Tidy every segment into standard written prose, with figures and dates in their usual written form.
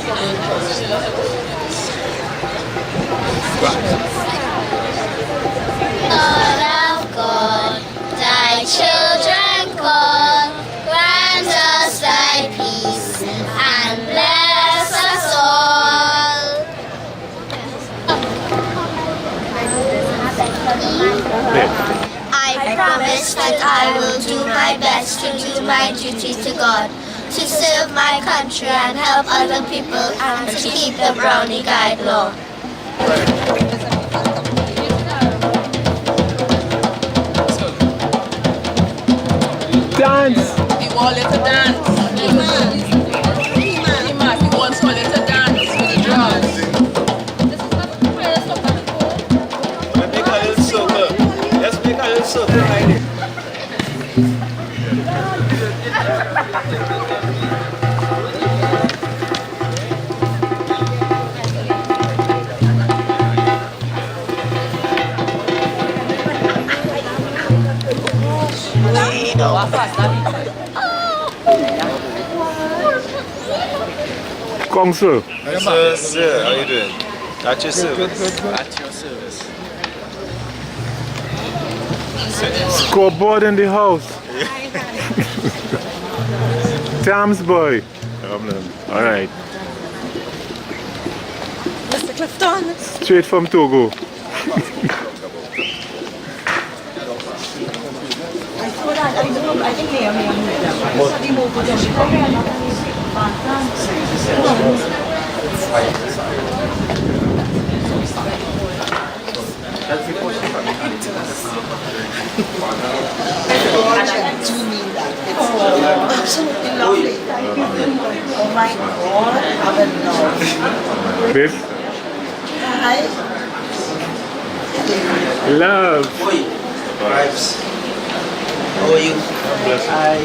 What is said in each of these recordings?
Lord of God, thy children call, grant us thy peace and bless us all. I promise that I will do my best to do my duty to God, to serve my country and help other people, and to keep the Brownie Guide law. Dance! You want little dance? You want some little dance with the drums? Let's make a little circle. Let's make a little circle right here. Kong sir. Sir, how you doing? At your service. At your service. Scoreboard in the house. Tams boy. Alright. Mr. Clifton. Straight from Togo. Absolutely lovely. Oh my God, I don't know. Babe. Hi. Love. Vibes. How are you? Hi.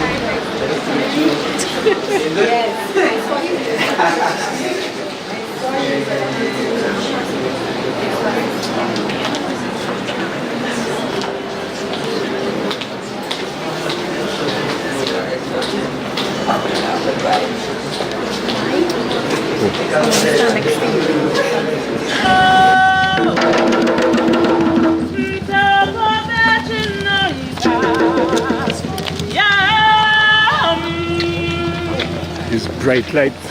These bright lights.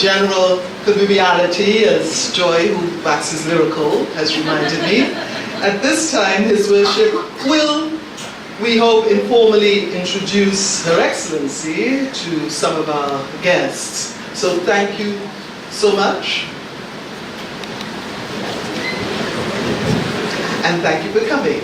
general conviviality, as Joy, who waxes lyrical, has reminded me. At this time, His Worship will, we hope, informally introduce Her Excellency to some of our guests. So thank you so much. And thank you for coming.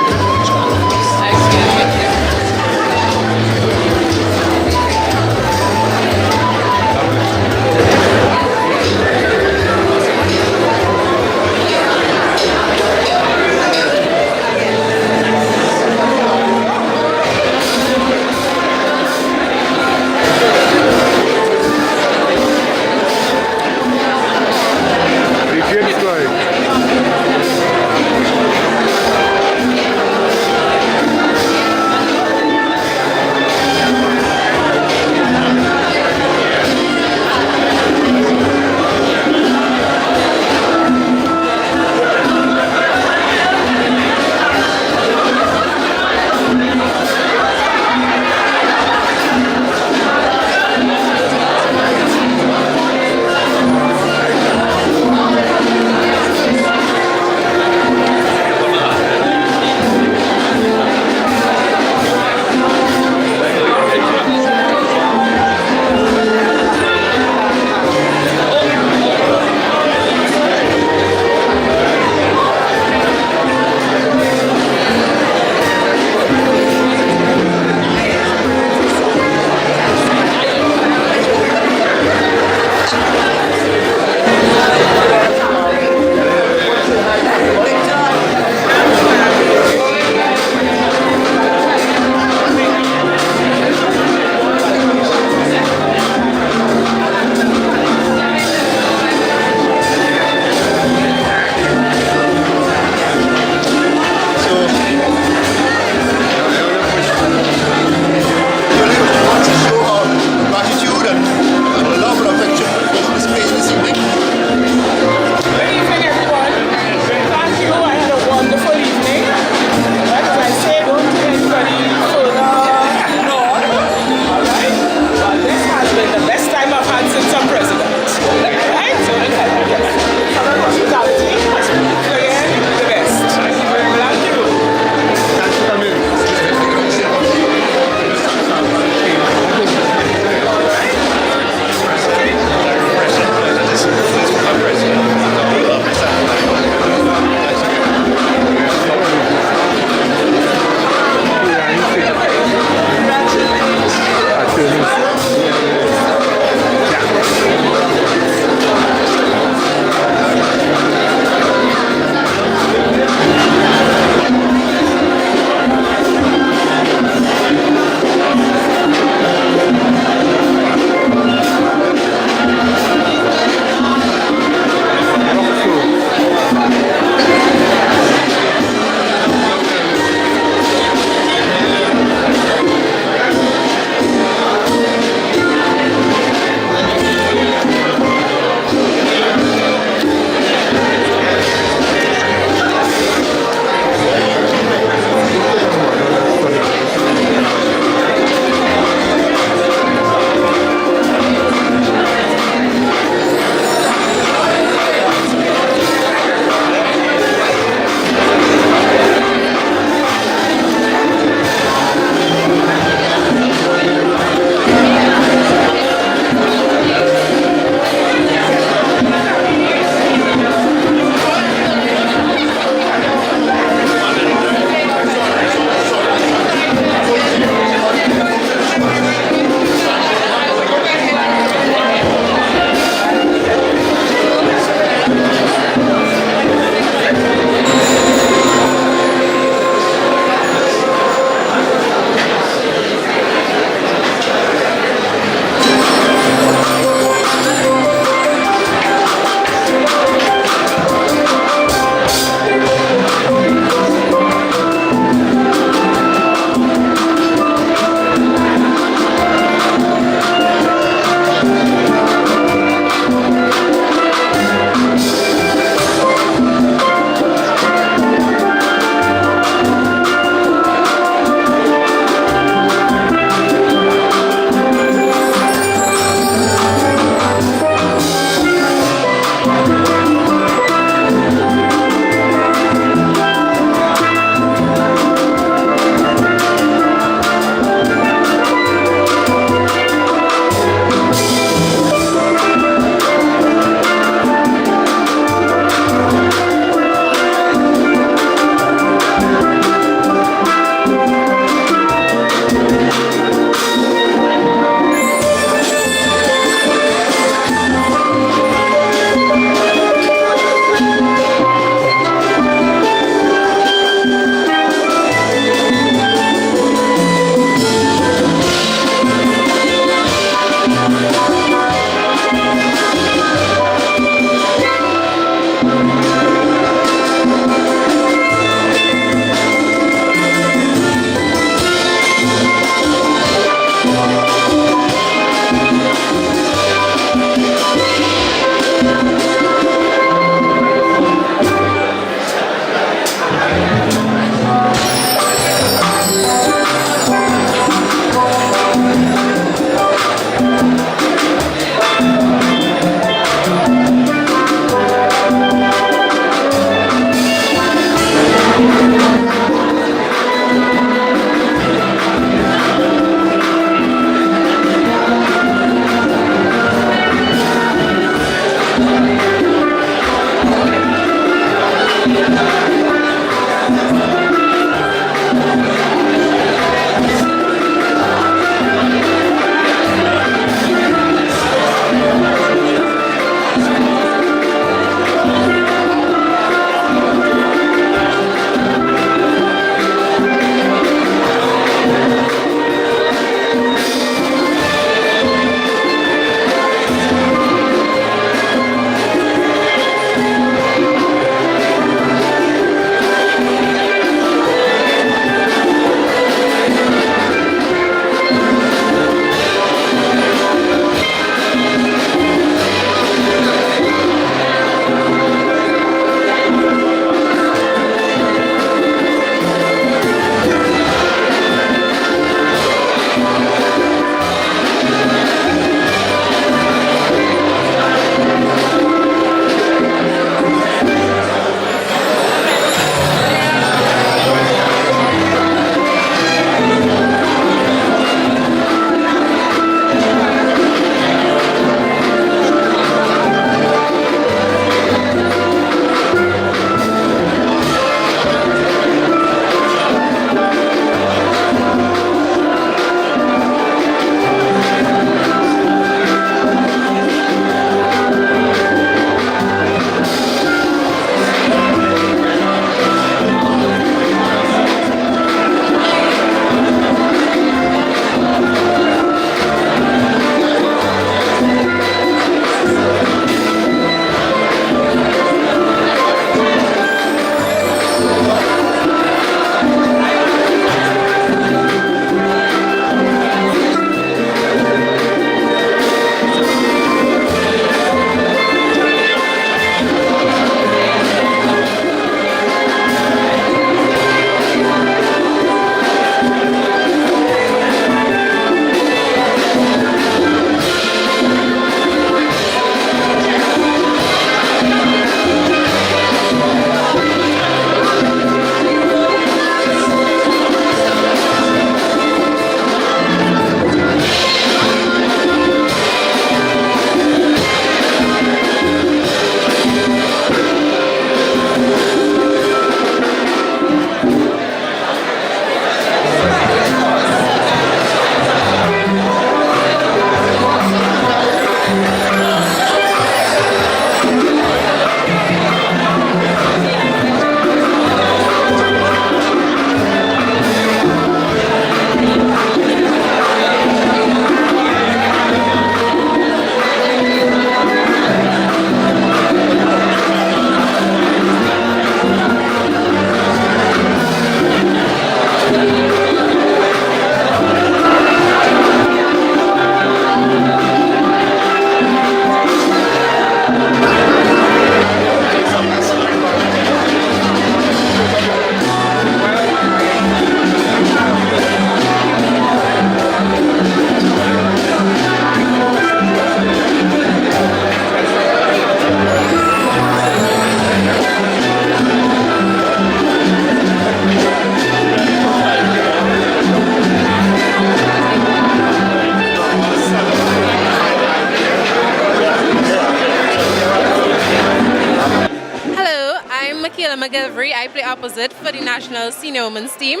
McGilvery. I play opposite for the national senior women's team.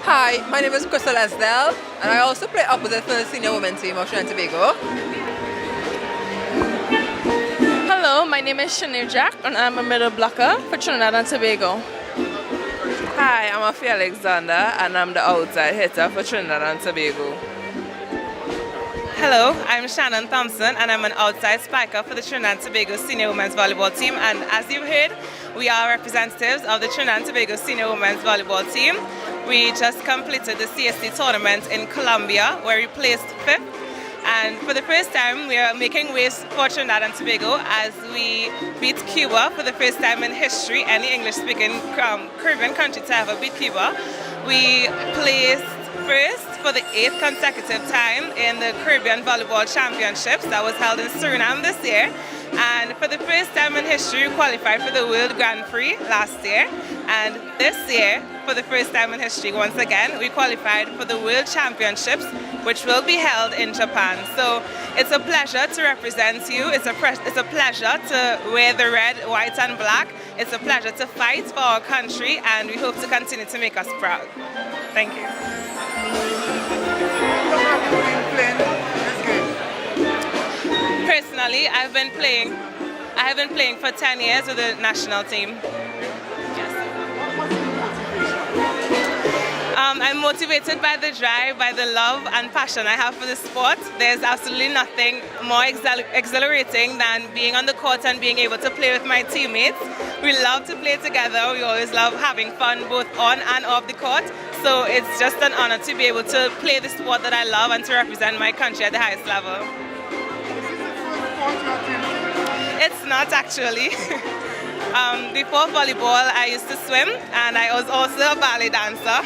Hi, my name is Crystal Esdell, and I also play opposite for the senior women's team of Trinidad and Tobago. Hello, my name is Shanae Jack, and I'm a middle blocker for Trinidad and Tobago. Hi, I'm Afia Alexander, and I'm the outside hitter for Trinidad and Tobago. Hello, I'm Shannon Thompson, and I'm an outside spiker for the Trinidad and Tobago Senior Women's Volleyball Team. And as you've heard, we are representatives of the Trinidad and Tobago Senior Women's Volleyball Team. We just completed the CST tournament in Colombia, where we placed 5th. And for the first time, we are making waves for Trinidad and Tobago as we beat Cuba for the first time in history, any English-speaking Caribbean country to ever beat Cuba. We placed first for the 8th consecutive time in the Caribbean Volleyball Championships that was held in Suriname this year. And for the first time in history, we qualified for the World Grand Prix last year. And this year, for the first time in history, once again, we qualified for the World Championships, which will be held in Japan. So it's a pleasure to represent you. It's a pleasure to wear the red, white, and black. It's a pleasure to fight for our country, and we hope to continue to make us proud. Thank you. Personally, I have been playing for 10 years with the national team. I'm motivated by the drive, by the love and passion I have for the sport. There's absolutely nothing more exhilarating than being on the court and being able to play with my teammates. We love to play together. We always love having fun both on and off the court. So it's just an honor to be able to play the sport that I love and to represent my country at the highest level. It's not actually. Before volleyball, I used to swim, and I was also a ballet dancer.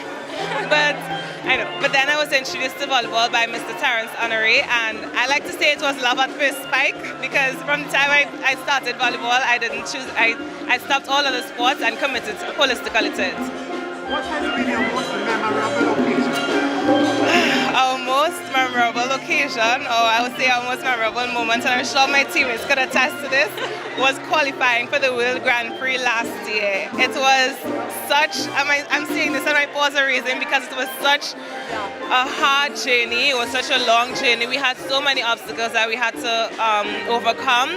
But then I was introduced to volleyball by Mr. Terrence Honoré, and I like to say it was love at first spike, because from the time I started volleyball, I stopped all other sports and committed holistically to it. What has been your most memorable occasion? Our most memorable occasion, or I would say our most memorable moment, and I'm sure my teammates could attest to this, was qualifying for the World Grand Prix last year. It was such, I'm saying this and my pause are raising because it was such a hard journey. It was such a long journey. We had so many obstacles that we had to overcome.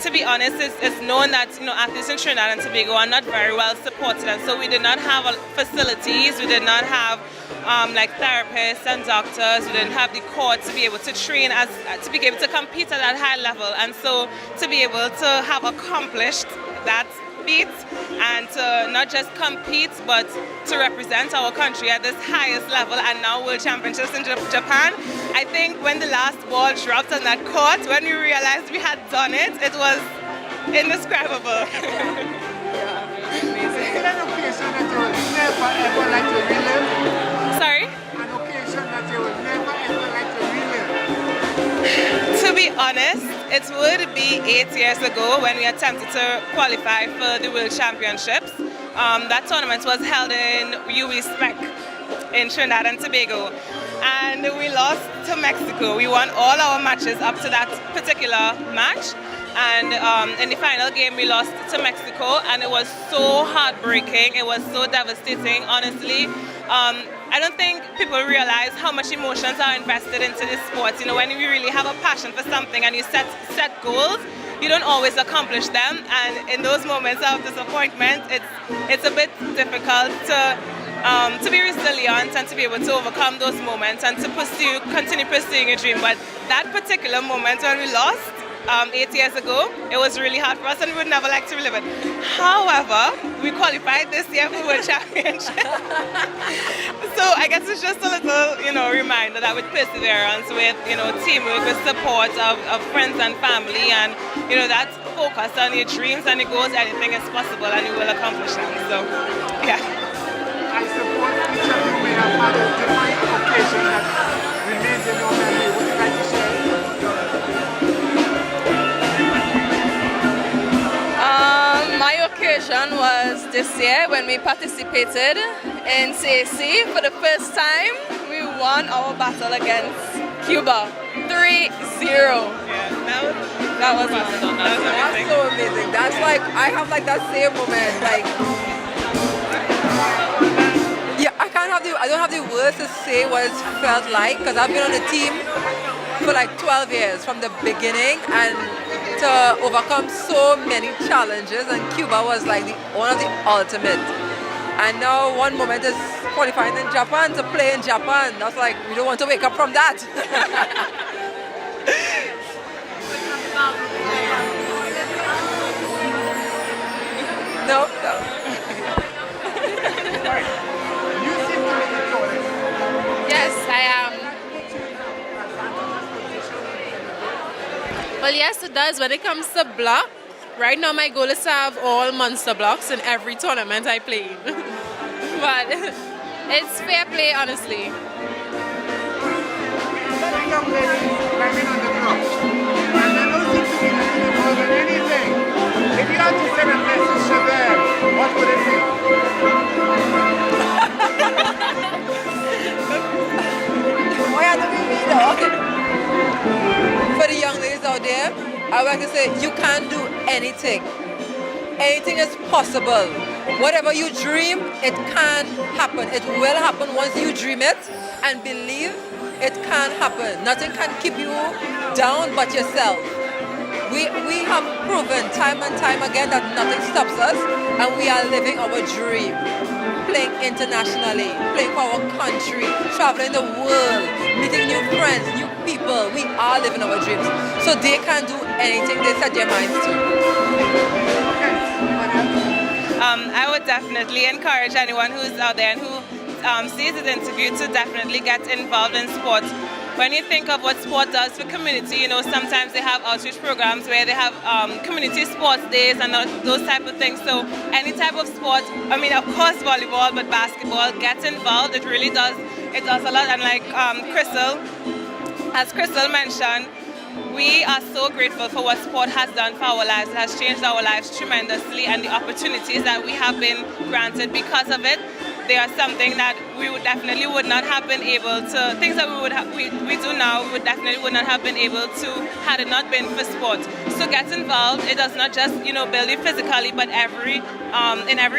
To be honest, it's known that athletes in Trinidad and Tobago are not very well supported, and so we did not have facilities. We did not have like therapists and doctors. We didn't have the court to be able to train to be able to compete at that high level, and so to be able to have accomplished that feat and to not just compete but to represent our country at this highest level and now World Championships in Japan. I think when the last ball dropped on that court, when we realized we had done it, it was indescribable. Is it an occasion that you would never ever like to relive? Sorry? An occasion that you would never ever like to relive? To be honest, it would be 8 years ago when we attempted to qualify for the World Championships. That tournament was held in UE Spec in Trinidad and Tobago, and we lost to Mexico. We won all our matches up to that particular match, and in the final game we lost to Mexico, and it was so heartbreaking. It was so devastating, honestly. I don't think people realize how much emotions are invested into this sport. When you really have a passion for something and you set goals, you don't always accomplish them, and in those moments of disappointment, it's a bit difficult to be resilient and to be able to overcome those moments and to continue pursuing your dream. But that particular moment when we lost 8 years ago, it was really hard for us, and we would never like to relive it. However, we qualified this year for World Championship. So I guess it's just a little, reminder that with perseverance, with, teamwork, with support of friends and family, and, that focus on your dreams and your goals, anything is possible and you will accomplish them. So, yeah. I suppose each of you may have had a different occasion that remains in your memory. Would you like to share? My occasion was this year when we participated in CAC. For the first time, we won our battle against Cuba. 3-0. That was awesome. That's so amazing. That's like, I have like that same moment. Like, yeah, I don't have the words to say what it felt like because I've been on the team for like 12 years from the beginning and to overcome so many challenges, and Cuba was like one of the ultimate. And now one moment is qualifying in Japan to play in Japan. That's like, we don't want to wake up from that. No. Yes, I am. Well, yes, it does. When it comes to block, right now my goal is to have all monster blocks in every tournament I play. But it's fair play, honestly. Many young ladies climbing on the block, and they don't seem to be looking involved in anything. If you had to send a message to them, what would it be? For the young ladies out there, I would like to say you can do anything. Anything is possible. Whatever you dream, it can happen. It will happen once you dream it and believe it can happen. Nothing can keep you down but yourself. We have proven time and time again that nothing stops us, and we are living our dream. Playing internationally, playing for our country, traveling the world, meeting new friends, new people. We are living our dreams. So they can do anything they set their minds to. I would definitely encourage anyone who's out there and who sees this interview to definitely get involved in sport. When you think of what sport does for community, you know, sometimes they have outreach programs where they have community sports days and those type of things. So any type of sport, I mean, of course volleyball, but basketball, get involved. It really does, it does a lot. And like as Crystal mentioned, we are so grateful for what sport has done for our lives. It has changed our lives tremendously, and the opportunities that we have been granted because of it, they are something that we would definitely would not have been able to, things that we do now, we would definitely would not have been able to had it not been for sport. So get involved. It does not just, you know, build you physically, but in every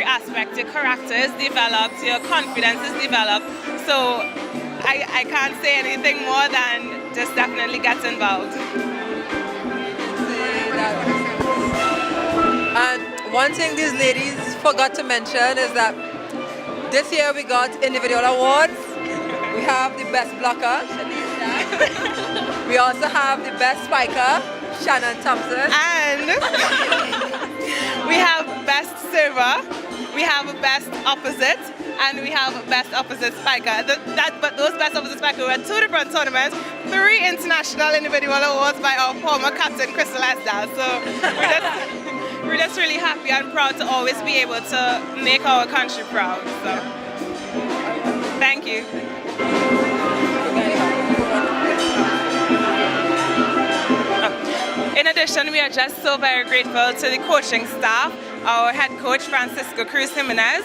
aspect. Your character is developed, your confidence is developed. So I can't say anything more than just definitely get involved. And one thing these ladies forgot to mention is that this year we got individual awards. We have the best blocker, Shanisha. We also have the best spiker, Shannon Thompson. And we have best server, we have best opposite, and we have best opposite spiker. But those best opposite spiker were 2 different tournaments, 3 international individual awards by our former captain, Crystal Esdal. So we're just really happy and proud to always be able to make our country proud. So thank you. In addition, we are just so very grateful to the coaching staff, our head coach, Francisco Cruz Jimenez,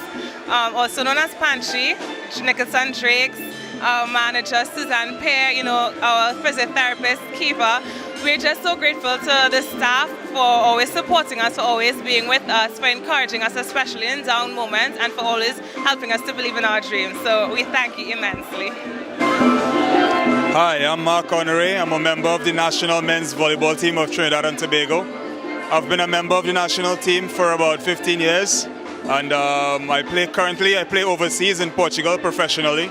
also known as Panchi, Nicholson Drakes, our manager, Suzanne Pear, you know, our physiotherapist, Kiva. We're just so grateful to the staff for always supporting us, for always being with us, for encouraging us, especially in down moments, and for always helping us to believe in our dreams. So we thank you immensely. Hi, I'm Mark Honoré. I'm a member of the national men's volleyball team of Trinidad and Tobago. I've been a member of the national team for about 15 years, and currently I play overseas in Portugal professionally.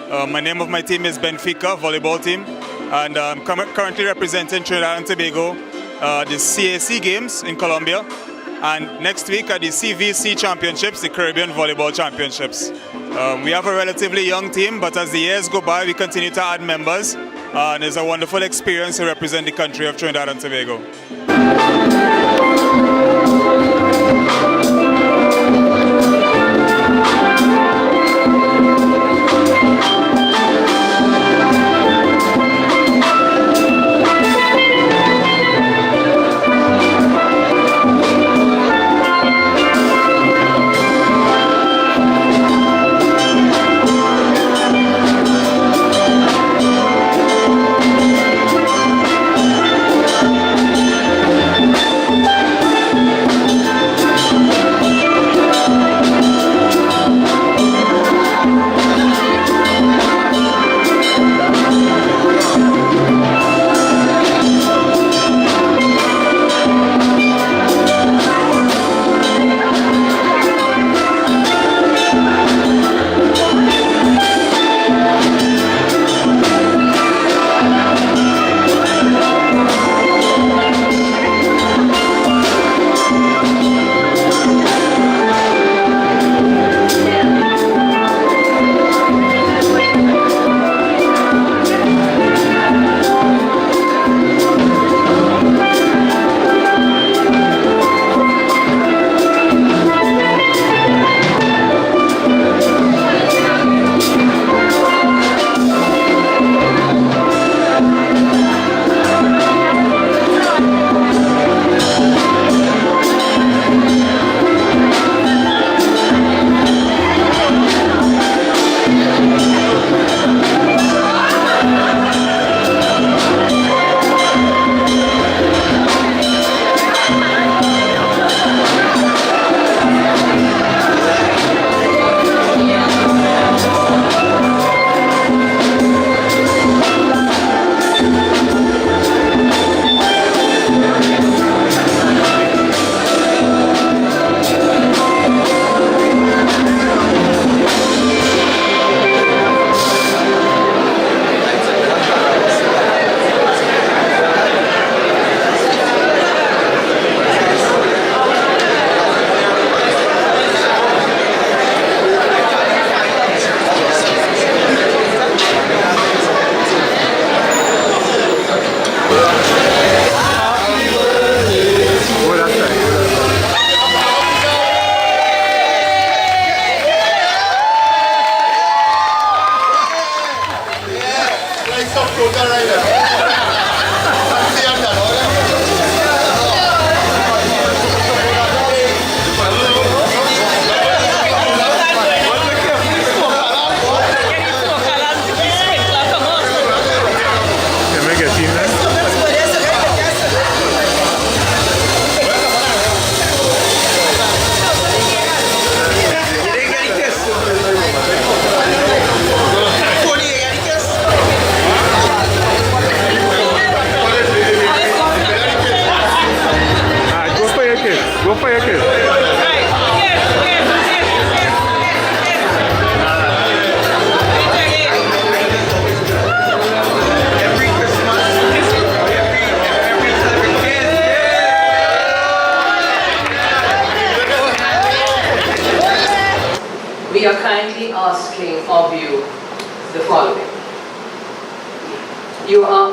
My name of my team is Benfica Volleyball Team, and I'm currently representing Trinidad and Tobago the CAC Games in Colombia, and next week at the CVC Championships, the Caribbean Volleyball Championships. We have a relatively young team, but as the years go by, we continue to add members, and it's a wonderful experience to represent the country of Trinidad and Tobago.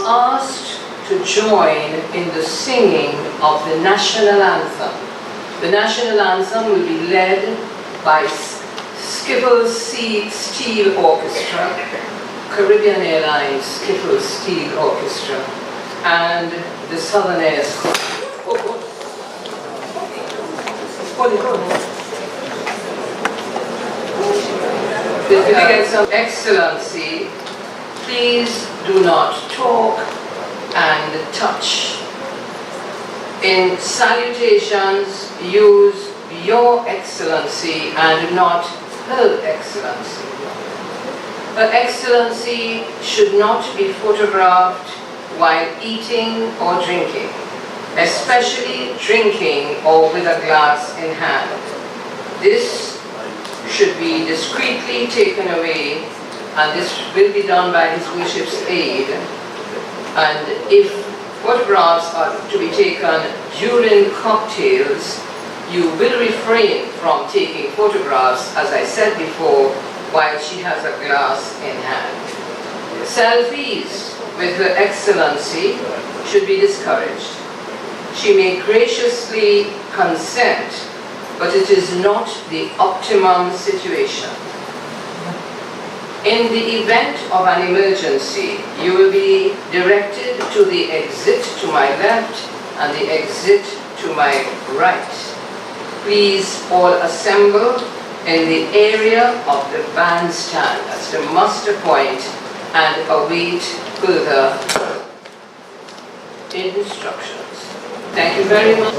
asked to join in the singing of the national anthem. The national anthem will be led by Skiffle Steel Orchestra, Caribbean Airlines Skiffle Steel Orchestra, and the Southern Air School. Excellency, please do not talk and touch. In salutations, use Your Excellency and not Her Excellency. Her Excellency should not be photographed while eating or drinking, especially drinking or with a glass in hand. This should be discreetly taken away, and this will be done by His Worship's aid. And if photographs are to be taken during cocktails, you will refrain from taking photographs, as I said before, while she has a glass in hand. Selfies with Her Excellency should be discouraged. She may graciously consent, but it is not the optimum situation. In the event of an emergency, you will be directed to the exit to my left and the exit to my right. Please all assemble in the area of the bandstand, that's the muster point, and await further instructions. Thank you very much.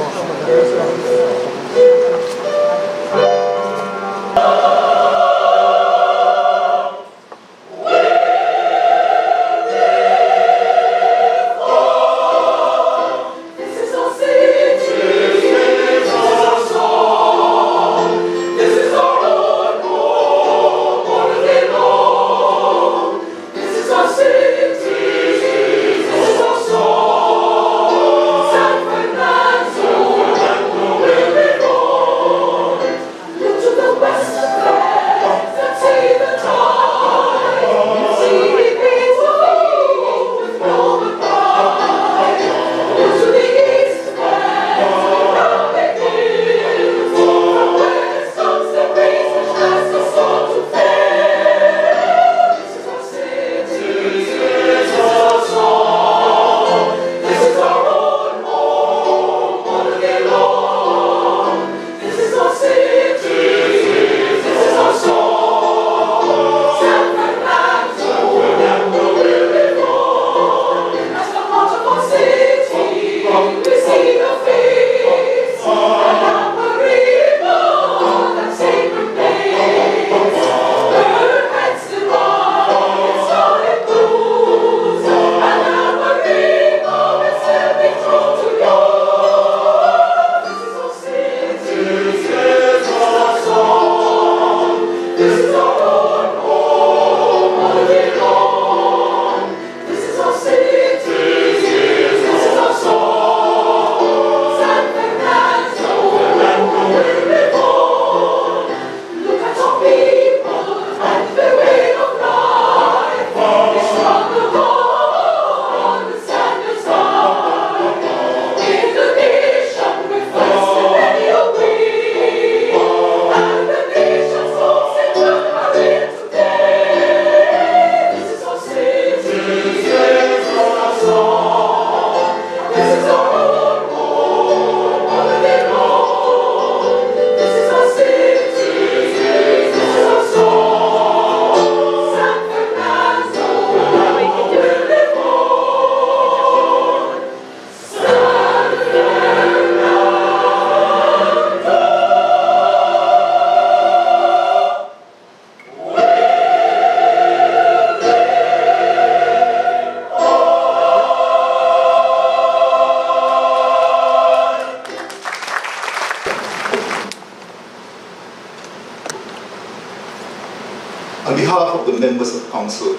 On behalf of the members of Council,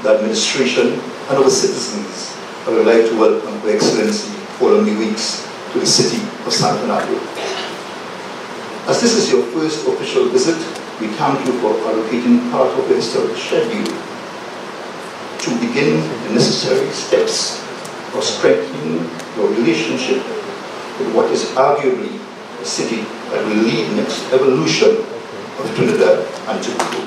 the administration, and our citizens, I would like to welcome Her Excellency Paula Mae to the city of San Fernando. As this is your first official visit, we thank you for allocating part of the historic schedule to the begin the necessary steps for strengthening your relationship with what is arguably a city that will lead the next evolution of Trinidad and Tobago.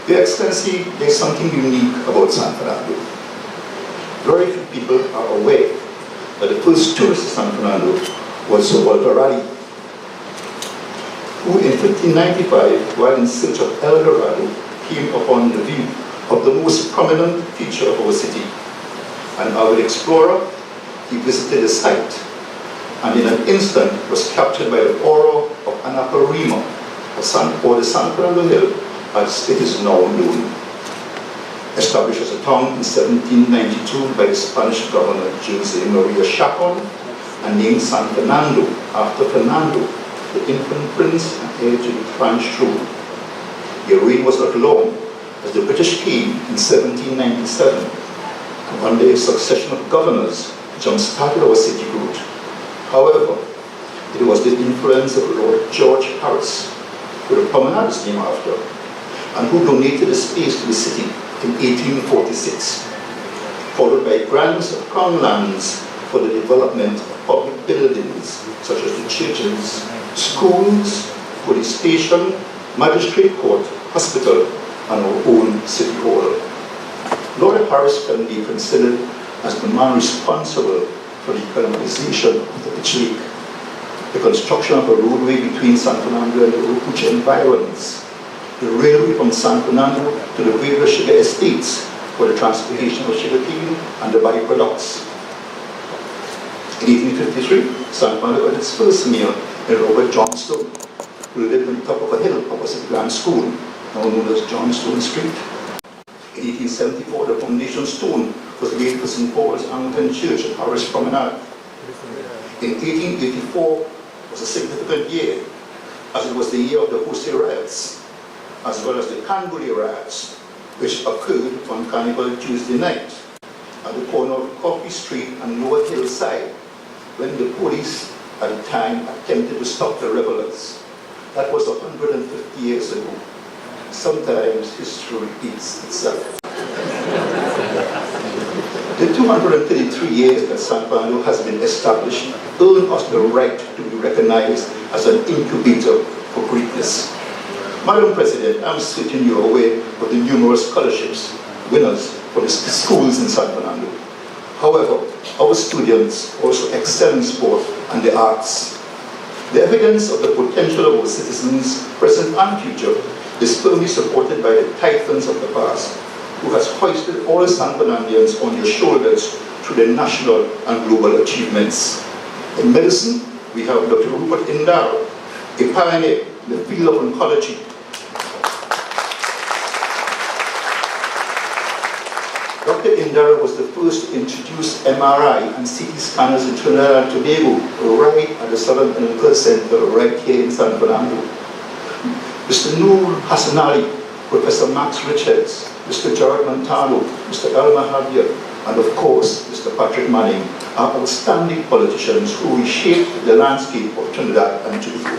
Your Excellency, there's something unique about San Fernando. Very few people are aware that the first tourist to San Fernando was Sir Walter Raleigh, who in 1595, while in search of El Dorado, came upon the view of the most prominent feature of our city. An avid explorer, he visited the site and in an instant was captured by the aura of Anaparima, or the San Fernando Hill, as it is now known. Established as a town in 1792 by the Spanish governor Jose Maria Chacon and named San Fernando after Fernando, the infant prince and heir to the Spanish throne. Their reign was not long, as the British came in 1797, and under a succession of governors, jump-started our city growth. However, it was the influence of Lord George Harris, who the promenade is named after, and who donated the space to the city in 1846, followed by grants of crown lands for the development of public buildings such as the churches, schools, police station, magistrate court, hospital, and our own city hall. Lord Harris can be considered as the man responsible for the colonization of the Pitch Lake, the construction of a roadway between San Fernando and the Orucucha environs, the railway from San Fernando to the various sugar estates for the transportation of sugarcane and the byproducts. In 1853, San Fernando got its first mayor in Robert Johnstone, who lived on top of a hill opposite Grand School, now known as Johnstone Street. In 1874, the foundation stone was laid for St. Paul's Anglican Church at Harris Promenade. In 1884 was a significant year, as it was the year of the Jose riots, as well as the Canbury riots, which occurred on Carnival Tuesday night at the corner of Coffee Street and Lower Hillside, when the police at the time attempted to stop the revelers. That was 150 years ago. Sometimes history repeats itself. The 233 years that San Fernando has been established earned us the right to be recognized as an incubator for greatness. Madam President, I'm certain you're aware of the numerous scholarships winners from the schools in San Fernando. However, our students also excel in sport and the arts. The evidence of the potential of our citizens, present and future, is firmly supported by the titans of the past, who has hoisted all San Fernandians on their shoulders through their national and global achievements. In medicine, we have Dr. Rupert Indaro, a pioneer in the field of oncology. Dr. Indaro was the first to introduce MRI and CT scanners in Trinidad and Tobago, right at the Southern Medical Center, right here in San Fernando. Mr. Noor Hassan Ali, Professor Max Richards, Mr. Gerard Montano, Mr. Elmer Javier, and of course, Mr. Patrick Manning are outstanding politicians who reshaped the landscape of Trinidad and Tobago.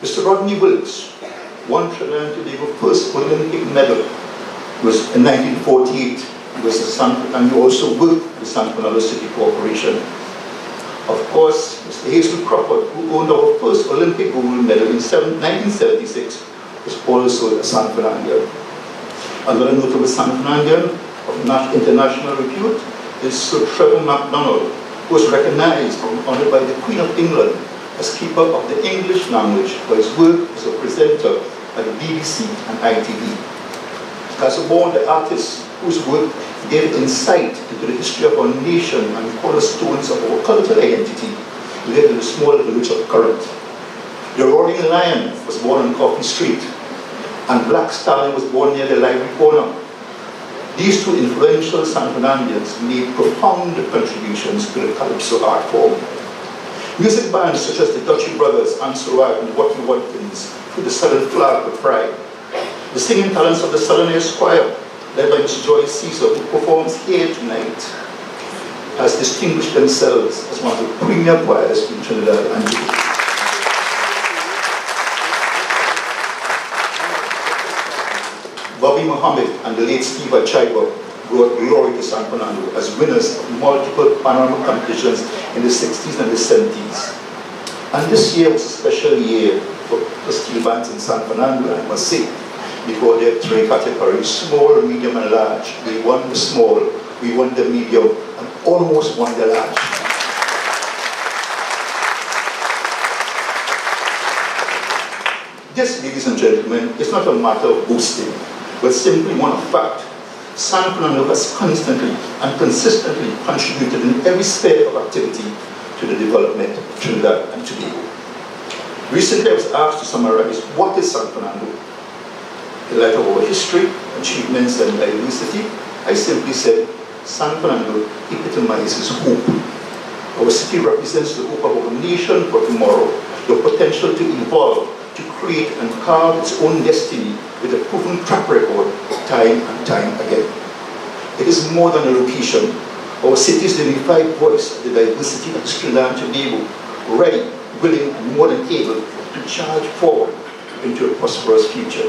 Mr. Rodney Wilkes won Trinidad and Tobago's first Olympic medal was in 1948, and he also worked with the San Fernando City Corporation. Of course, Mr. Hazel Crawford, who owned our first Olympic gold medal in 1976, was also a San Fernandian. Another notable San Fernandian of international repute is Sir Trevor MacDonald, who was recognized and honored by the Queen of England as keeper of the English language for his work as a presenter at the BBC and ITV. Casaubon, the artist whose work gave insight into the history of our nation and cornerstones of our cultural identity, lived in the small village of Current. The Roaring Lion was born on Coffee Street, and Black Stallion was born near the Library Corner. These two influential San Fernandians made profound contributions to the Calypso art form. Music bands such as the Dutchy Brothers, Ansurat, and Wacky Watkins put the Southern flag with pride. The singing talents of the Southern Air Choir, led by Miss Joyce Caesar, who performs here tonight, has distinguished themselves as one of the premier choirs in Trinidad and Tobago. Bobby Muhammad and the late Steve Achaiba brought glory to San Fernando as winners of multiple panorama competitions in the 60s and the 70s. And this year was a special year for the steel bands in San Fernando, I must say, because there are three categories, small, medium, and large. We won the small, we won the medium, and almost won the large. This, ladies and gentlemen, is not a matter of boasting, but simply one of fact. San Fernando has constantly and consistently contributed in every sphere of activity to the development of Trinidad and Tobago. Recently, I was asked to summarize what is San Fernando. In light of our history, achievements, and diversity, I simply said, San Fernando epitomizes hope. Our city represents the hope of our nation for tomorrow, the potential to evolve, to create and carve its own destiny with a proven track record time and time again. It is more than a location. Our city is the unified voice of the diversity of Trinidad and Tobago, ready, willing, and more than able to charge forward into a prosperous future,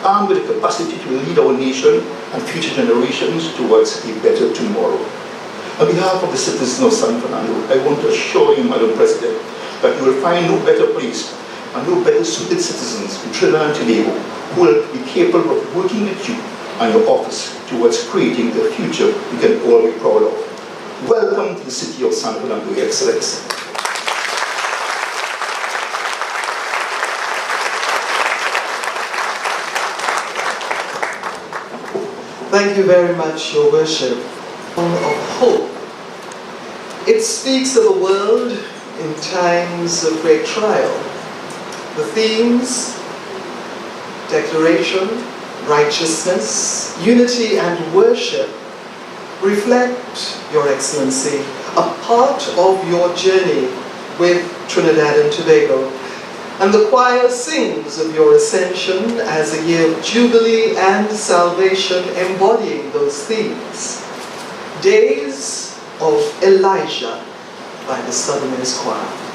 armed with the capacity to lead our nation and future generations towards a better tomorrow. On behalf of the citizens of San Fernando, I want to assure you, Madam President, that you will find no better place and no better suited citizens in Trinidad and Tobago who will be capable of working with you and your office towards creating the future we can all be proud of. Welcome to the city of San Fernando, Your Excellency. Thank you very much, Your Worship. Of hope. It speaks of a world in times of great trial. The themes, declaration, righteousness, unity, and worship reflect, Your Excellency, a part of your journey with Trinidad and Tobago. And the choir sings of your ascension as a year of jubilee and salvation, embodying those themes. Days of Elijah by the Southerners Choir.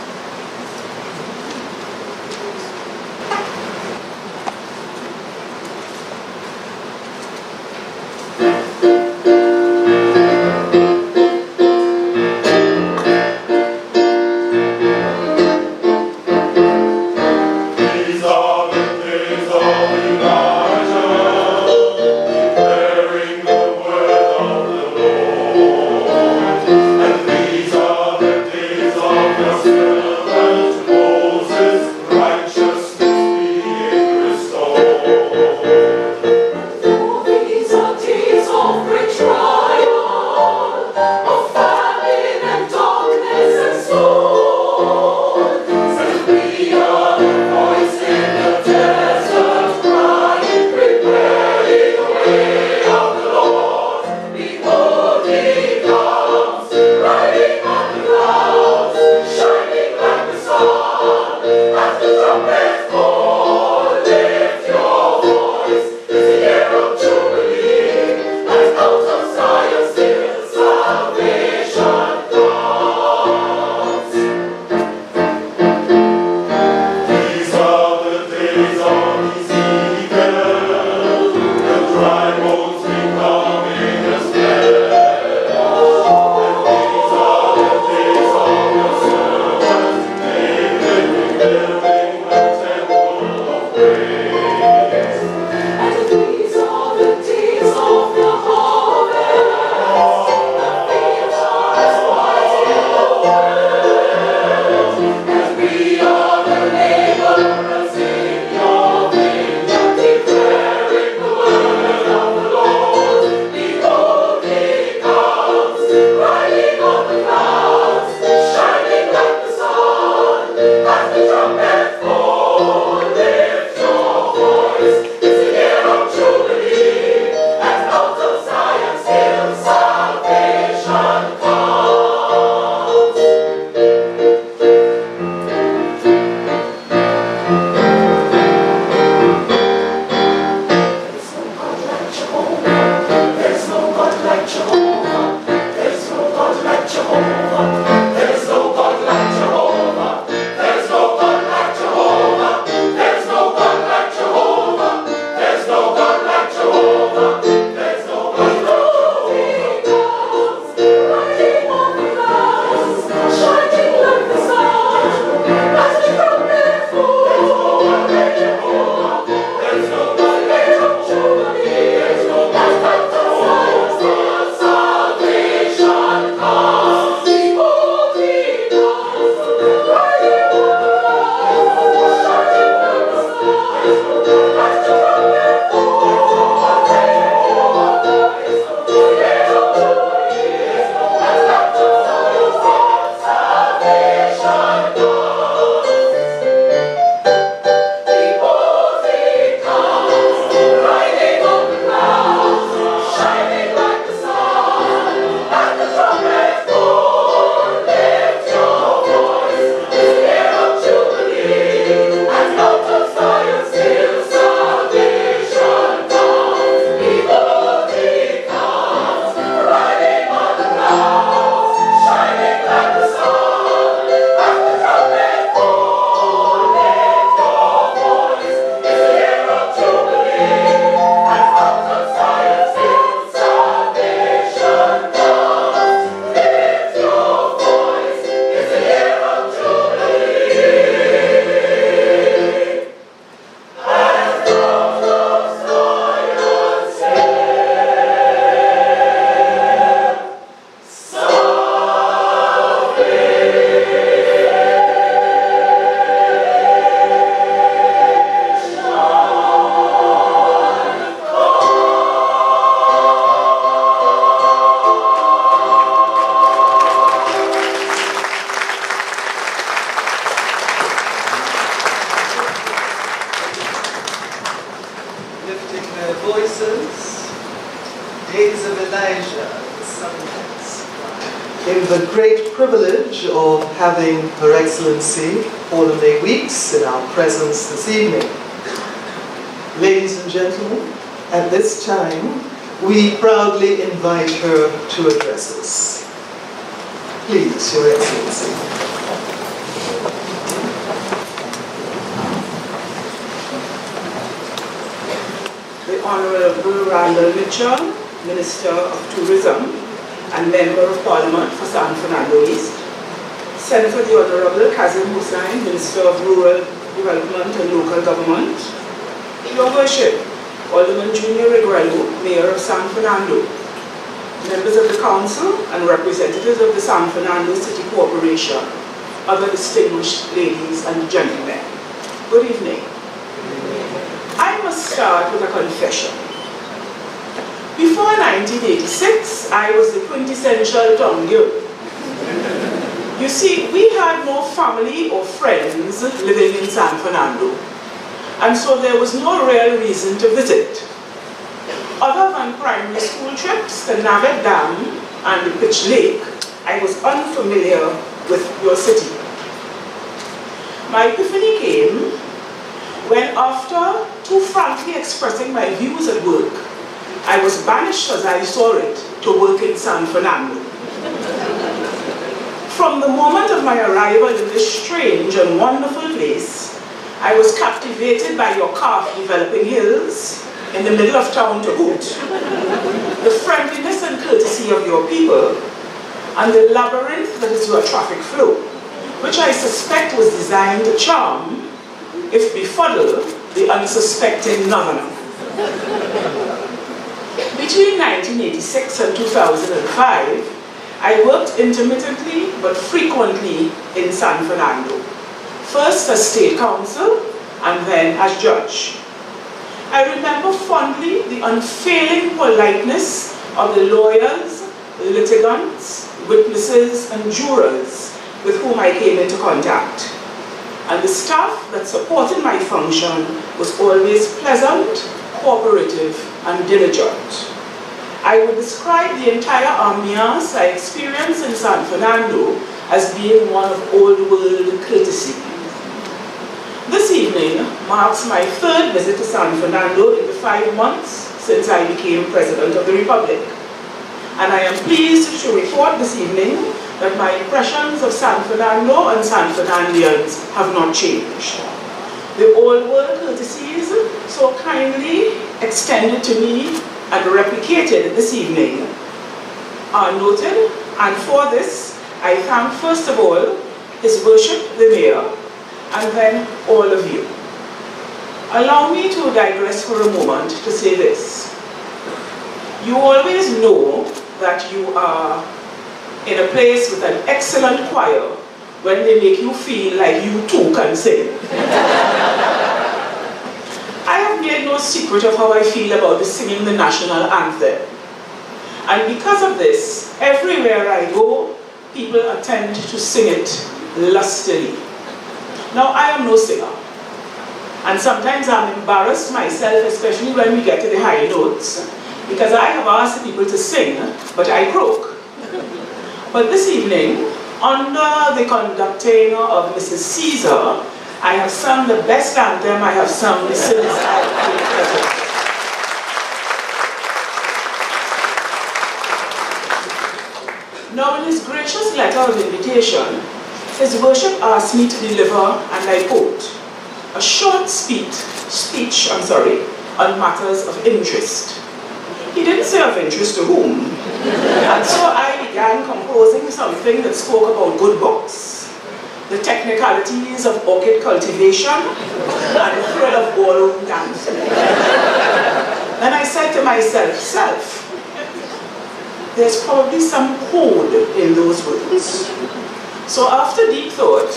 their voices, days of Elijah, the sunsets. We have the great privilege of having Her Excellency Paula Mae Weeks in our presence this evening. Ladies and gentlemen, at this time, we proudly invite her to address us. Please, Your Excellency. The Honorable Randall Mitchell, Minister of Tourism and Member of Parliament for San Fernando East. Senator the Honorable Kazim Hussain, Minister of Rural Development and Local Government. Your Worship, Alderman Junior Regrello, Mayor of San Fernando. Members of the Council and representatives of the San Fernando City Corporation, other distinguished ladies and gentlemen. Good evening. I must start with a confession. Before 1986, I was the quintessential town girl. You see, we had no family or friends living in San Fernando, and so there was no real reason to visit. Other than primary school trips to Navet Dam and the Pitch Lake, I was unfamiliar with your city. My epiphany came when, after too frankly expressing my views at work, I was banished as I saw it to work in San Fernando. From the moment of my arrival in this strange and wonderful place, I was captivated by your calf developing hills in the middle of town to boot, the friendliness and courtesy of your people, and the labyrinth that is your traffic flow, which I suspect was designed to charm, if befuddle, the unsuspecting northerner. Between 1986 and 2005, I worked intermittently but frequently in San Fernando, first as State Council and then as judge. I remember fondly the unfailing politeness of the lawyers, litigants, witnesses, and jurors with whom I came into contact. And the staff that supported my function was always pleasant, cooperative, and diligent. I would describe the entire ambiance I experienced in San Fernando as being one of old-world courtesy. This evening marks my third visit to San Fernando in the 5 months since I became President of the Republic. And I am pleased to report this evening that my impressions of San Fernando and San Fernandians have not changed. The old-world courtesies so kindly extended to me and replicated this evening are noted, and for this I thank first of all His Worship the Mayor, and then all of you. Allow me to digress for a moment to say this. You always know that you are in a place with an excellent choir when they make you feel like you too can sing. I have made no secret of how I feel about the singing the national anthem. And because of this, everywhere I go, people attend to sing it lustily. Now, I am no singer. And sometimes I'm embarrassed myself, especially when we get to the high notes, because I have asked people to sing, but I croak. But this evening, under the conducting of Mrs. Caesar, I have sung the best anthem I have sung since I became president. Now, in his gracious letter of invitation, His Worship asked me to deliver, and I quote, a short speech on matters of interest. He didn't say of interest to whom. And so I began composing something that spoke about good books, the technicalities of orchid cultivation, and the thrill of ballroom dancing. Then I said to myself, there's probably some code in those words. So after deep thought,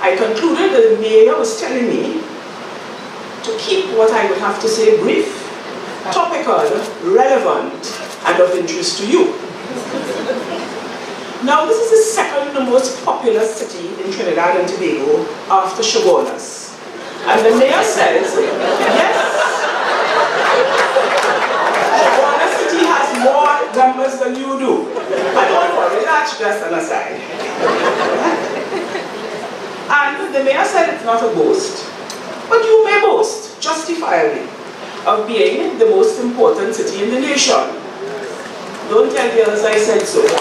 I concluded that the Mayor was telling me to keep what I would have to say brief, topical, relevant, and of interest to you. Now, this is the second most populous city in Trinidad and Tobago after Chaguanas. And the Mayor says, yes, the mayor said it's not a boast, but you may boast, justifiably, of being the most important city in the nation. Don't tell the others I said so. These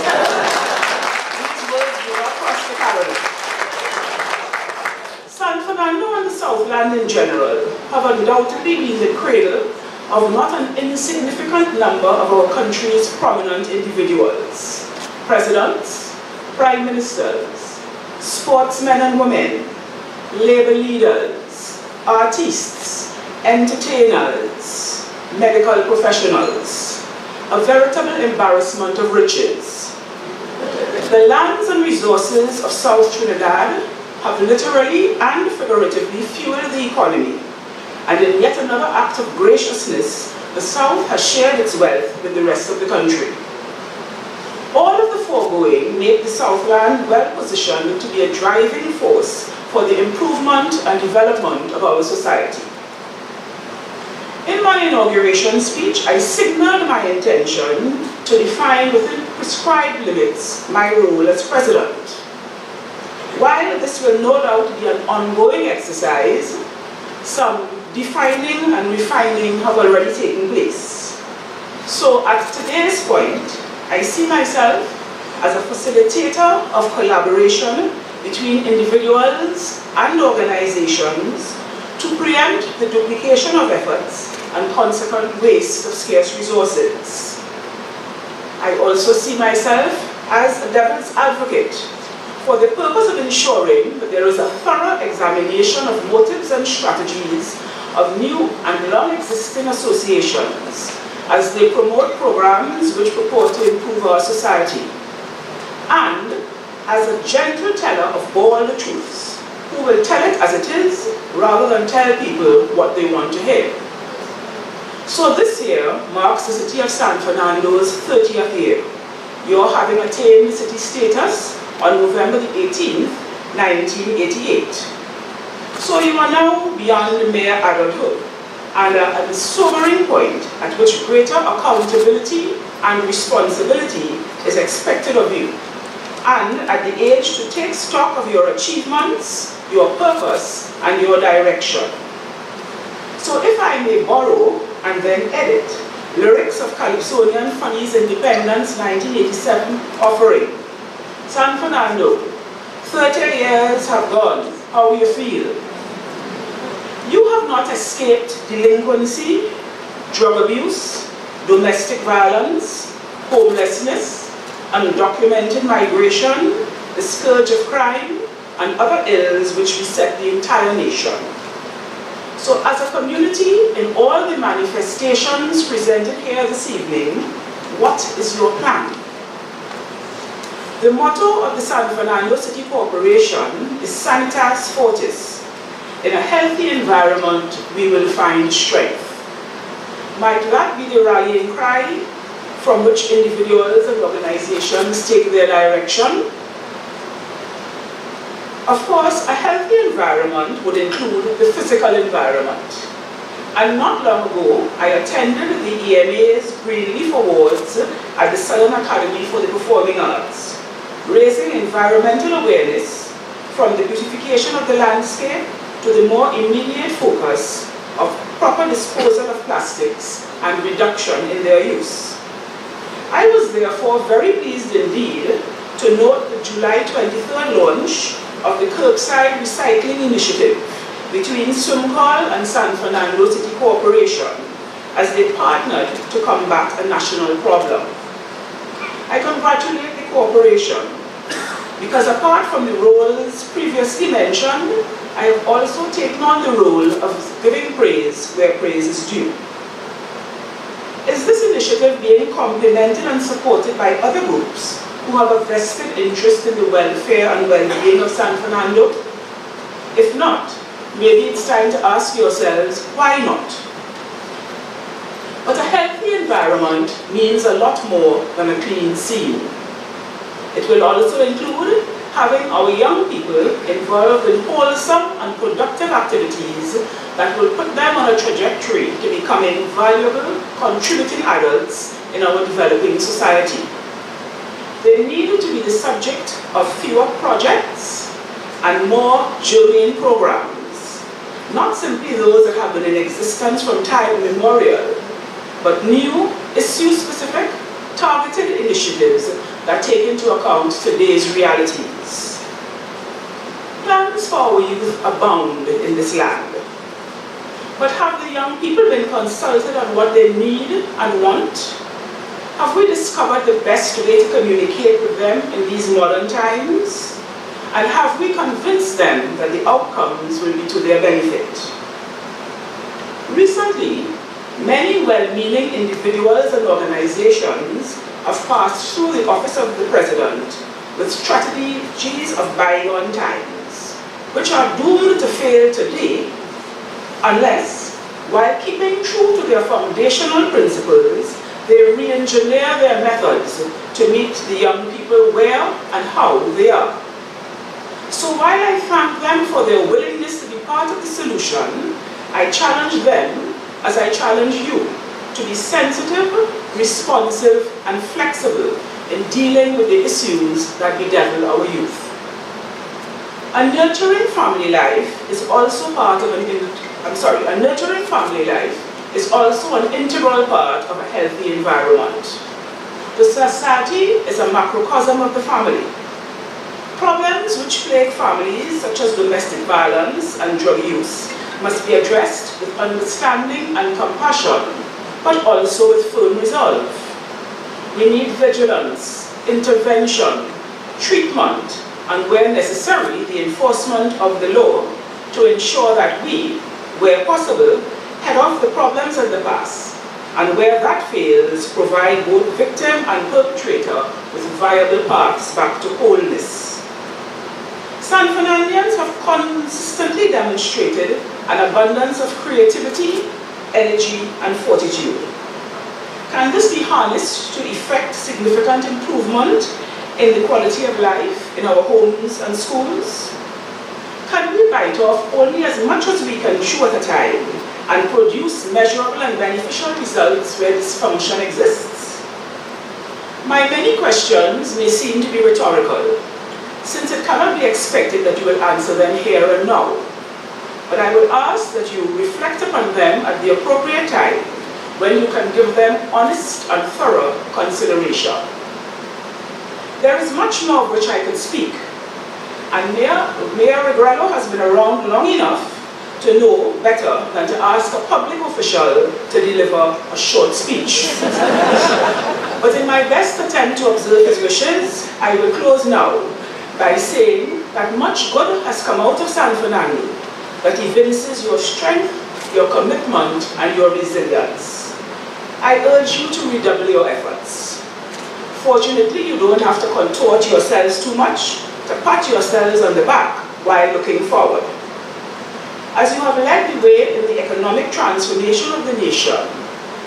words do not cross the cabinet. San Fernando and the Southland in general have undoubtedly been the cradle of not an insignificant number of our country's prominent individuals. Presidents, prime ministers, sportsmen and women, labor leaders, artists, entertainers, medical professionals. A veritable embarrassment of riches. The lands and resources of South Trinidad have literally and figuratively fueled the economy, and in yet another act of graciousness, the South has shared its wealth with the rest of the country. All of the foregoing make the Southland well positioned to be a driving force for the improvement and development of our society. In my inauguration speech, I signaled my intention to define within prescribed limits my role as president. While this will no doubt be an ongoing exercise, some defining and refining have already taken place. So at today's point, I see myself as a facilitator of collaboration between individuals and organizations to preempt the duplication of efforts and consequent waste of scarce resources. I also see myself as a devil's advocate for the purpose of ensuring that there is a thorough examination of motives and strategies of new and long-existing associations as they promote programs which purport to improve our society, and as a gentle teller of bald truths who will tell it as it is rather than tell people what they want to hear. So this year marks the city of San Fernando's 30th year. Your having attained city status on November the 18th, 1988. So you are now beyond mere adulthood and are at the sobering point at which greater accountability and responsibility is expected of you, and at the age to take stock of your achievements, your purpose, and your direction. So if I may borrow and then edit lyrics of Calypsonian Funny's Independence 1987 offering, San Fernando, 30 years have gone, how you feel? You have not escaped delinquency, drug abuse, domestic violence, homelessness, undocumented migration, the scourge of crime, and other ills which beset the entire nation. So as a community, in all the manifestations presented here this evening, what is your plan? The motto of the San Fernando City Corporation is Sanitas Fortis. In a healthy environment, we will find strength. Might that be the rallying cry from which individuals and organizations take their direction? Of course, a healthy environment would include the physical environment. And not long ago, I attended the EMA's Greenleaf Awards at the Southern Academy for the Performing Arts, raising environmental awareness from the beautification of the landscape to the more immediate focus of proper disposal of plastics and reduction in their use. I was therefore very pleased indeed to note the July 23rd launch of the Curbside Recycling Initiative between SUMCOL and San Fernando City Corporation as they partnered to combat a national problem. I congratulate the corporation because apart from the roles previously mentioned, I have also taken on the role of giving praise where praise is due. Is this initiative being complemented and supported by other groups who have a vested interest in the welfare and well-being of San Fernando? If not, maybe it's time to ask yourselves, why not? But a healthy environment means a lot more than a clean scene. It will also include having our young people involved in wholesome and productive activities that will put them on a trajectory to becoming valuable, contributing adults in our developing society. They need to be the subject of fewer projects, and more germane programs, not simply those that have been in existence from time immemorial, but new, issue-specific, targeted initiatives that take into account today's realities. Plans for our youth abound in this land. But have the young people been consulted on what they need and want? Have we discovered the best way to communicate with them in these modern times? And have we convinced them that the outcomes will be to their benefit? Recently, many well-meaning individuals and organizations have passed through the office of the President with strategies of bygone times, which are doomed to fail today unless, while keeping true to their foundational principles, they re-engineer their methods to meet the young people where and how they are. So while I thank them for their willingness to be part of the solution, I challenge them, as I challenge you, to be sensitive, responsive, and flexible in dealing with the issues that bedevil our youth. A nurturing family life is also an integral part of a healthy environment. The society is a macrocosm of the family. Problems which plague families, such as domestic violence and drug use, must be addressed with understanding and compassion, but also with firm resolve. We need vigilance, intervention, treatment, and where necessary, the enforcement of the law to ensure that we, where possible, head off the problems of the past, and where that fails, provide both victim and perpetrator with viable paths back to wholeness. San Fernandians have consistently demonstrated an abundance of creativity, energy, and fortitude. Can this be harnessed to effect significant improvement in the quality of life in our homes and schools? Can we bite off only as much as we can chew at a time and produce measurable and beneficial results where dysfunction exists? My many questions may seem to be rhetorical, since it cannot be expected that you will answer them here and now. But I would ask that you reflect upon them at the appropriate time when you can give them honest and thorough consideration. There is much more of which I could speak, and Mayor Regrello has been around long enough to know better than to ask a public official to deliver a short speech. But in my best attempt to observe his wishes, I will close now by saying that much good has come out of San Fernando that evinces your strength, your commitment, and your resilience. I urge you to redouble your efforts. Fortunately, you don't have to contort yourselves too much to pat yourselves on the back while looking forward. As you have led the way in the economic transformation of the nation,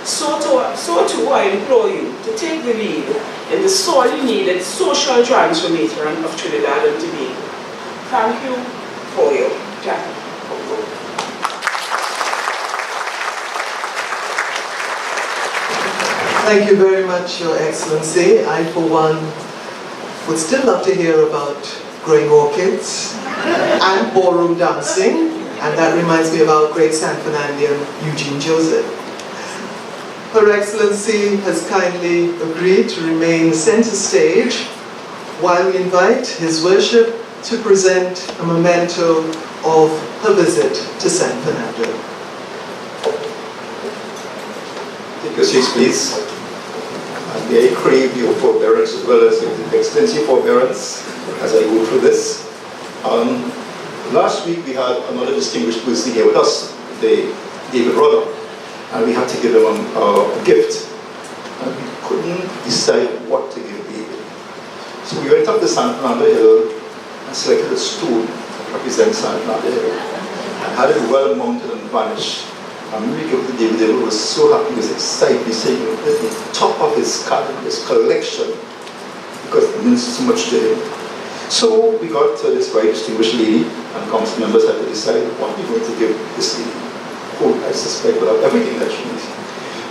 so too I implore you to take the lead in the sorely needed social transformation of Trinidad and Tobago. Thank you for your time. Thank you very much, Your Excellency. I, for one, would still love to hear about growing orchids and ballroom dancing, and that reminds me of our great San Fernandian, Eugene Joseph. Her Excellency has kindly agreed to remain center stage while we invite His Worship to present a memento of her visit to San Fernando. Take your seats, please. And may I crave your forbearance as well as your extensive forbearance as I go through this. Last week we had another distinguished person here with us, David Rodder, and we had to give him a gift. And we couldn't decide what to give David. So we went up to San Fernando Hill and selected a stone that represents San Fernando Hill, and had it well mounted and varnished. And when we gave it to David, David was so happy, he was excited, he said, you know, at the top of his cabinet, his collection, because it means so much to him. So we got this very distinguished lady, and council members had to decide what we're going to give this lady, who I suspect will have everything that she needs.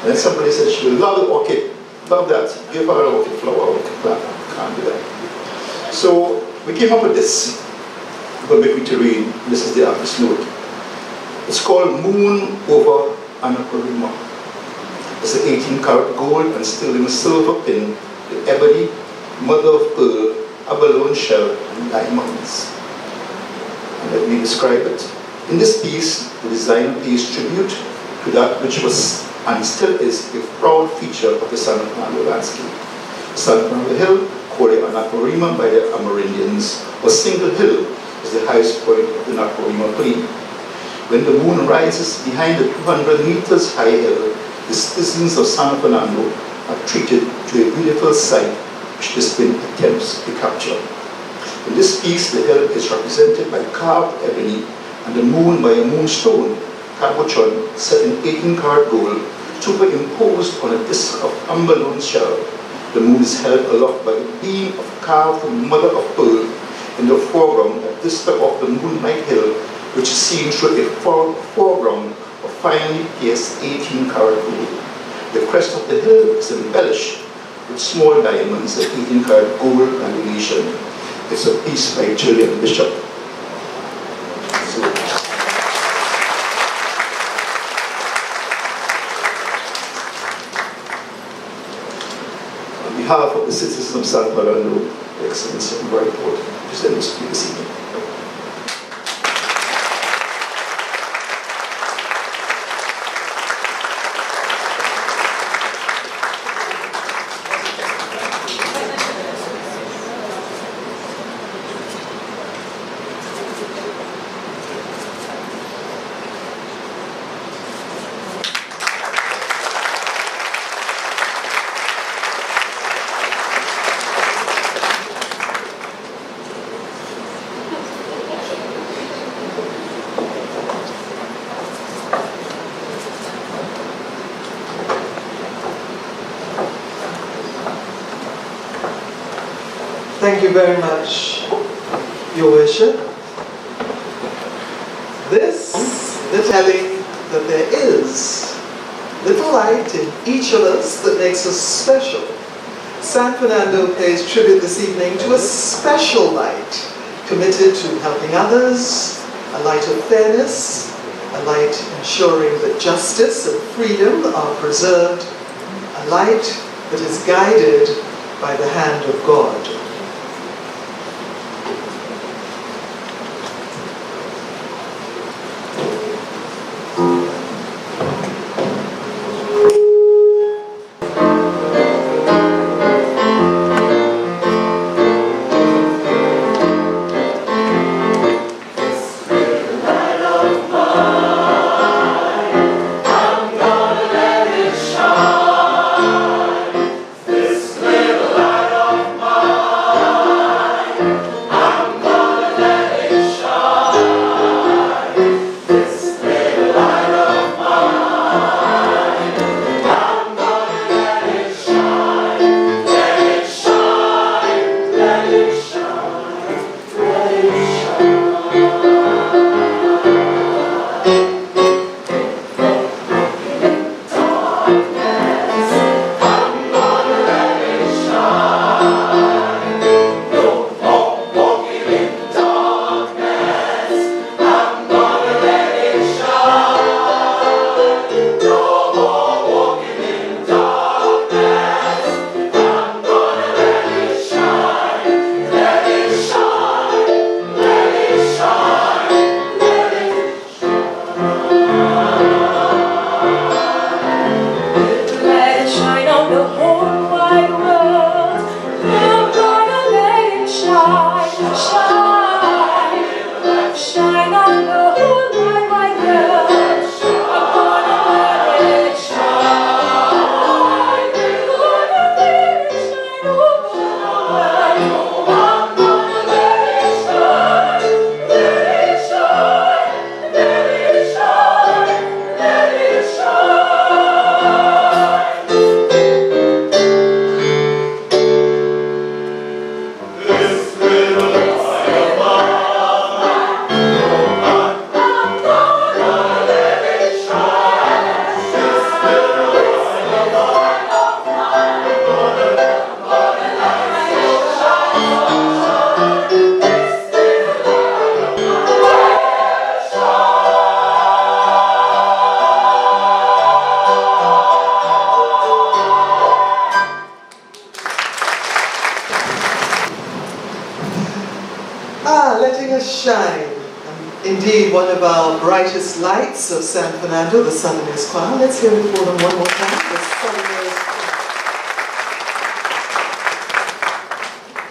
And then somebody said she will love the orchid, love that, give her an orchid flower, orchid plant, can't do that. So we came up with this permit me to read. This is the artist's note. It's called Moon Over Anaparima. It's an 18-karat gold and sterling silver pin with ebony, mother of pearl, abalone shell, and diamonds. And let me describe it. In this piece, the designer pays tribute to that which was and still is a proud feature of the San Fernando landscape. The San Fernando Hill, called the Anaparima by the Amerindians, or Single Hill, is the highest point of the Anaparima plain. When the moon rises behind the 200 meters high hill, the citizens of San Fernando are treated to a beautiful sight which the spin attempts to capture. In this piece, the hill is represented by carved ebony and the moon by a moonstone, cabochon, set in 18-karat gold, superimposed on a disc of abalone shell. The moon is held aloft by a beam of carved mother of pearl. In the foreground, a vista of the moonlight hill, which is seen through a foreground of finely pierced 18-karat gold. The crest of the hill is embellished with small diamonds and 18-karat gold granulation. It's a piece by Julian Bishop. On behalf of the citizens of San Fernando, Excellency Paula Mae, present this to you this evening. Thank you very much, Your Worship. This is telling that there is little light in each of us that makes us special. San Fernando pays tribute this evening to a special light committed to helping others, a light of fairness, a light ensuring that justice and freedom are preserved, a light that is guided by the hand of God. This little light of mine. indeed one of our brightest lights of San Fernando, the Southerners Choir. Let's hear it for them one more time. The Southerners Choir.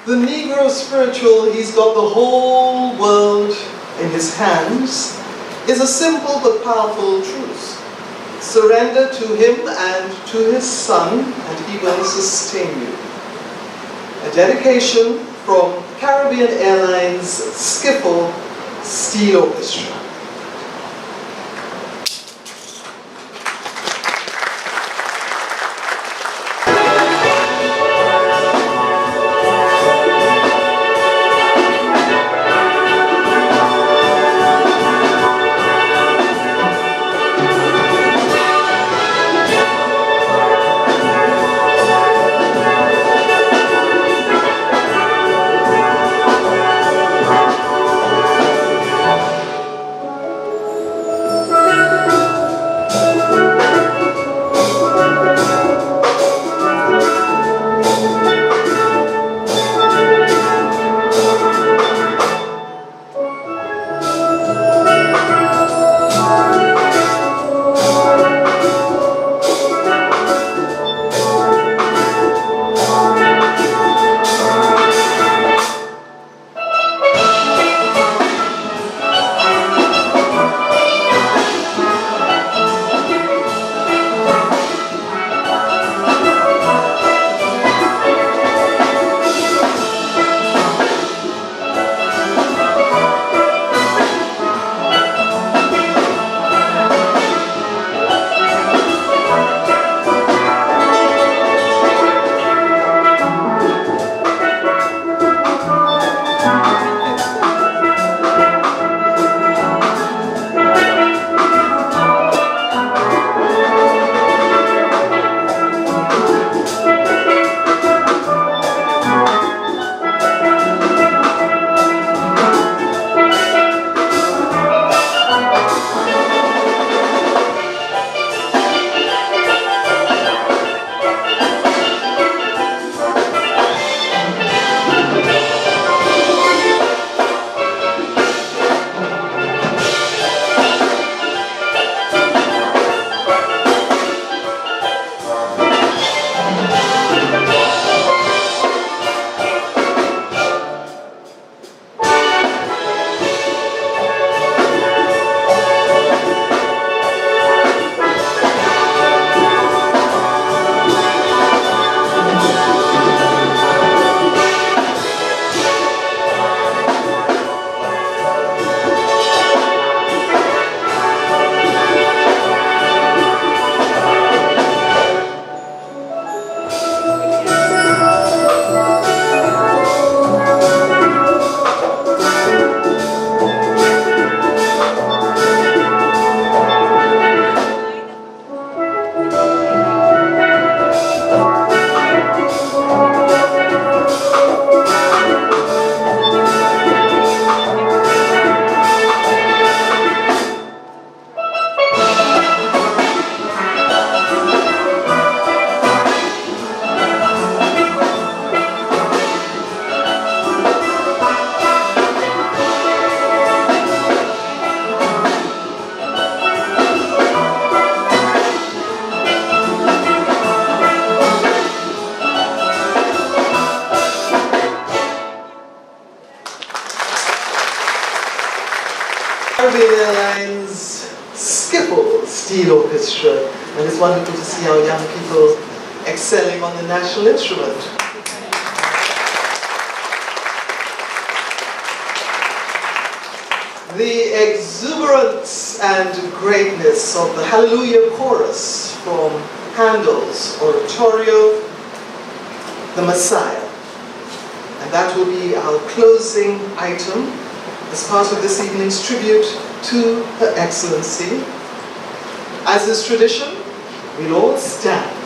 The Negro spiritual, he's got the whole world in his hands, is a simple but powerful truth. Surrender to him and to his son, and he will sustain you. A dedication from Caribbean Airlines Skiffle Steel Orchestra. Caribbean Airlines Skiffle Steel Orchestra, and it's wonderful to see our young people excelling on the national instrument. The exuberance and greatness of the Hallelujah Chorus from Handel's oratorio, The Messiah. And that will be our closing item as part of this evening's tribute to Her Excellency. As is tradition, we'll all stand.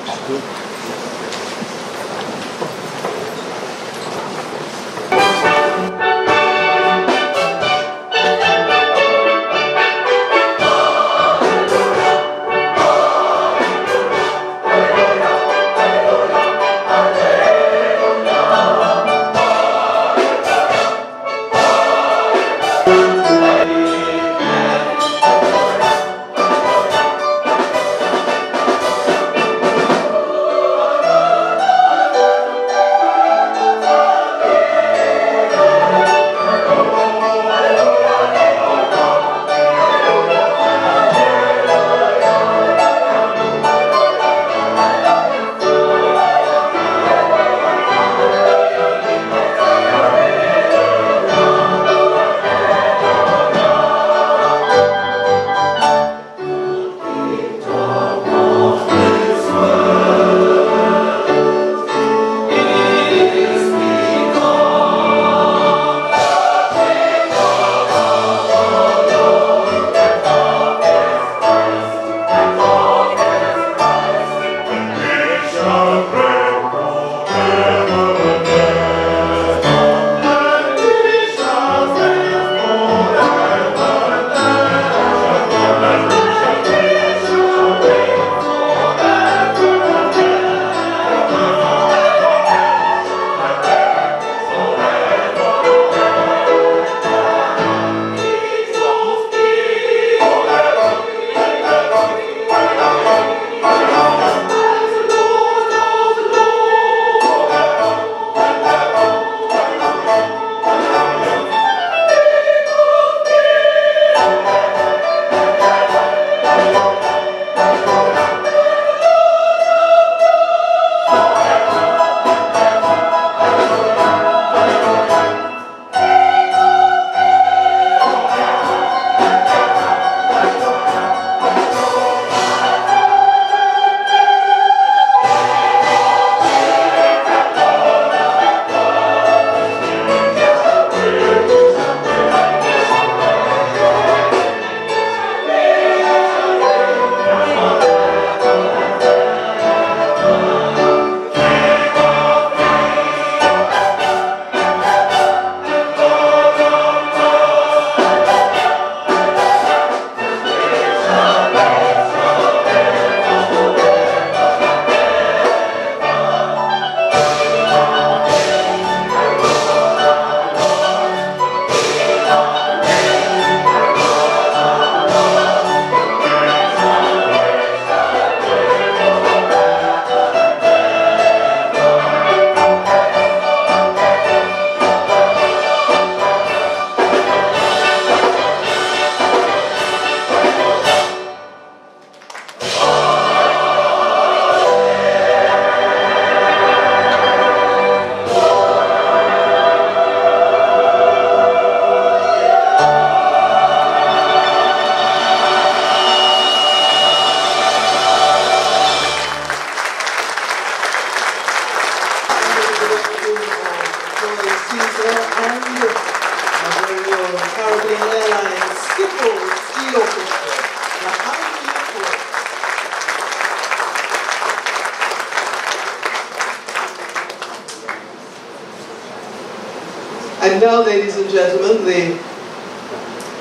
now, ladies and gentlemen, the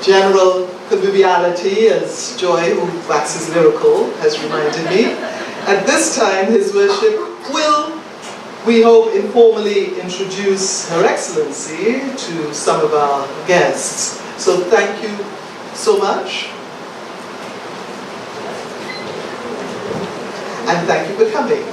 general conviviality, as Joy, who waxes lyrical, has reminded me. At this time, His Worship will, we hope, informally introduce Her Excellency to some of our guests. So thank you so much. And thank you for coming.